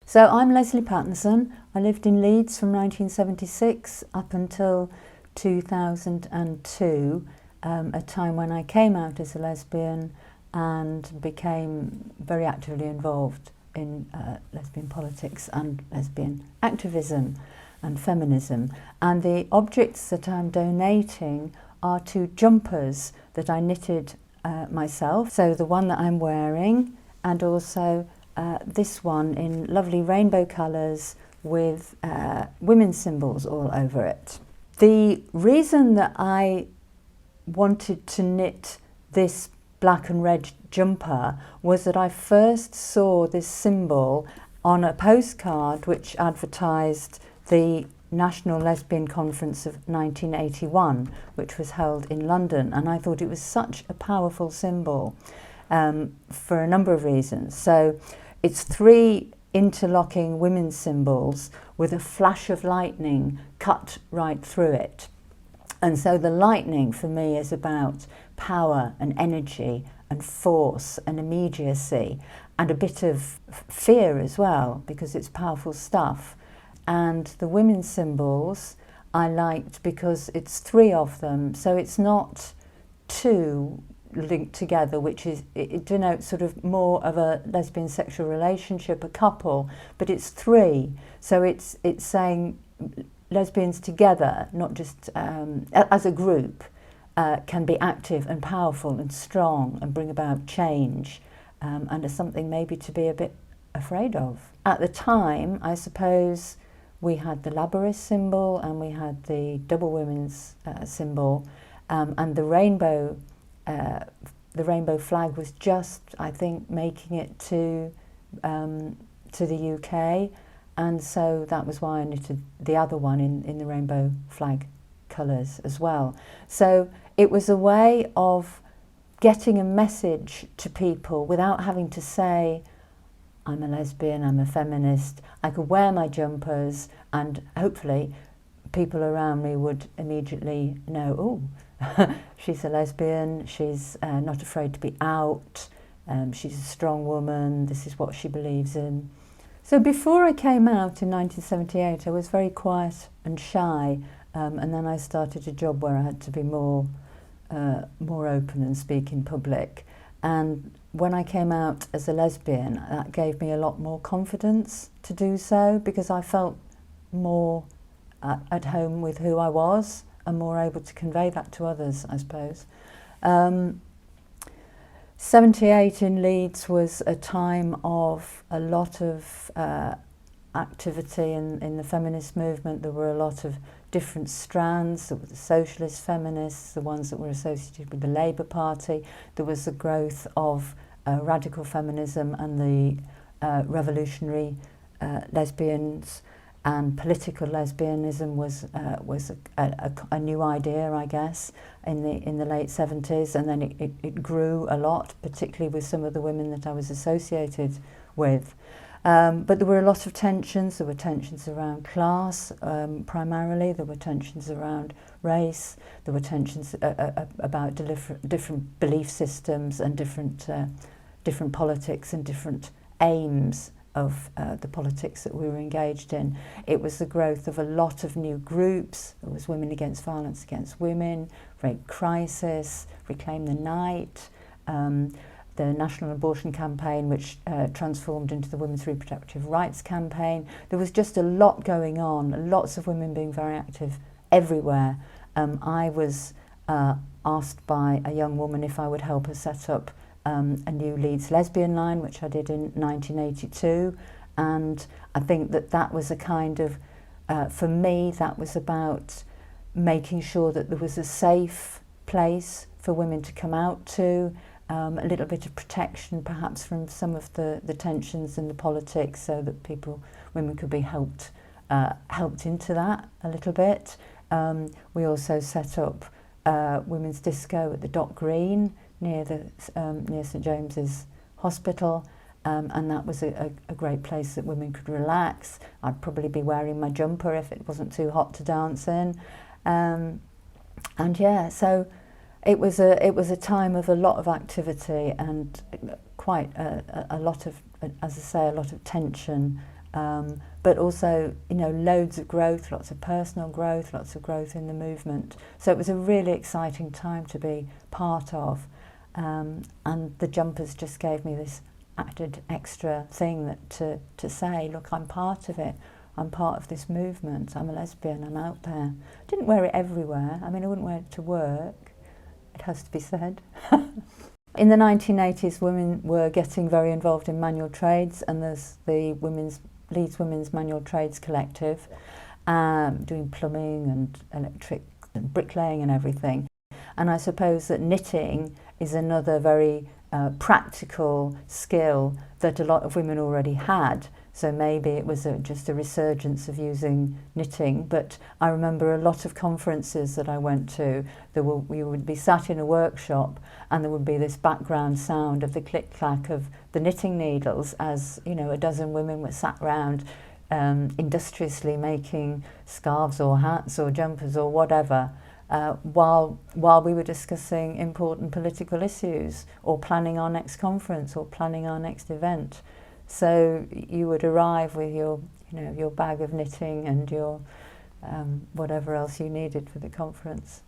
So I'm Lesley Pattenson. I lived in Leeds from 1976 up until 2002, a time when I came out as a lesbian and became very actively involved in lesbian politics and lesbian activism and feminism. And the objects that I'm donating are two jumpers that I knitted myself. So the one that I'm wearing, and also this one in lovely rainbow colours with women's symbols all over it. The reason that I wanted to knit this black and red jumper was that I first saw this symbol on a postcard which advertised the National Lesbian Conference of 1981, which was held in London, and I thought it was such a powerful symbol for a number of reasons. So it's three interlocking women's symbols with a flash of lightning cut right through it. And so the lightning for me is about power and energy and force and immediacy and a bit of fear as well, because it's powerful stuff. And the women's symbols I liked because it's three of them, so it's not two linked together, which is, it denotes sort of more of a lesbian sexual relationship, a couple, but it's three, so it's saying lesbians together, not just as a group, can be active and powerful and strong and bring about change, and is something maybe to be a bit afraid of. At the time, I suppose, we had the labyrinth symbol and we had the double women's symbol, and the rainbow flag was just, I think, making it to the UK, and so that was why I knitted the other one in the rainbow flag colours as well. So it was a way of getting a message to people without having to say, I'm a lesbian, I'm a feminist. I could wear my jumpers and hopefully people around me would immediately know, oh, she's a lesbian, she's not afraid to be out, she's a strong woman, this is what she believes in. So before I came out in 1978, I was very quiet and shy, and then I started a job where I had to be more open and speak in public. And when I came out as a lesbian, that gave me a lot more confidence to do so, because I felt more at home with who I was and more able to convey that to others, I suppose. 78 in Leeds was a time of a lot of activity in the feminist movement. There were a lot of different strands. There were the socialist feminists, the ones that were associated with the Labour Party. There was the growth of radical feminism and the revolutionary lesbians, and political lesbianism was a new idea, I guess, in the late 70s, and then it grew a lot, particularly with some of the women that I was associated with. But there were a lot of tensions. There were tensions around class, primarily. There were tensions around race. There were tensions about different belief systems and different politics and different aims of the politics that we were engaged in. It was the growth of a lot of new groups. There was Women Against Violence Against Women, Rape Crisis, Reclaim the Night, the National Abortion Campaign, which transformed into the Women's Reproductive Rights Campaign. There was just a lot going on, lots of women being very active everywhere. I was asked by a young woman if I would help her set up a new Leeds Lesbian Line, which I did in 1982, and I think that was a kind of, for me, that was about making sure that there was a safe place for women to come out to, a little bit of protection perhaps from some of the tensions in the politics, so that women could be helped into that a little bit. We also set up women's disco at the Dock Green near St James's Hospital, and that was a great place that women could relax. I'd probably be wearing my jumper if it wasn't too hot to dance in, and yeah, so it was a time of a lot of activity and quite a lot of, as I say, a lot of tension but also, you know, loads of growth, lots of personal growth, lots of growth in the movement. So it was a really exciting time to be part of, and the jumpers just gave me this added extra thing that to say, look, I'm part of it. I'm part of this movement. I'm a lesbian. I'm out there. I didn't wear it everywhere. I mean, I wouldn't wear it to work. It has to be said. In the 1980s, women were getting very involved in manual trades, and there's the Leeds Women's Manual Trades Collective, doing plumbing and electric and bricklaying and everything. And I suppose that knitting is another very practical skill that a lot of women already had. So maybe it was just a resurgence of using knitting. But I remember a lot of conferences that I went to, we would be sat in a workshop and there would be this background sound of the click-clack of the knitting needles as, you know, a dozen women were sat round industriously making scarves or hats or jumpers or whatever, while we were discussing important political issues or planning our next conference or planning our next event. So you would arrive with your, you know, your bag of knitting and your whatever else you needed for the conference.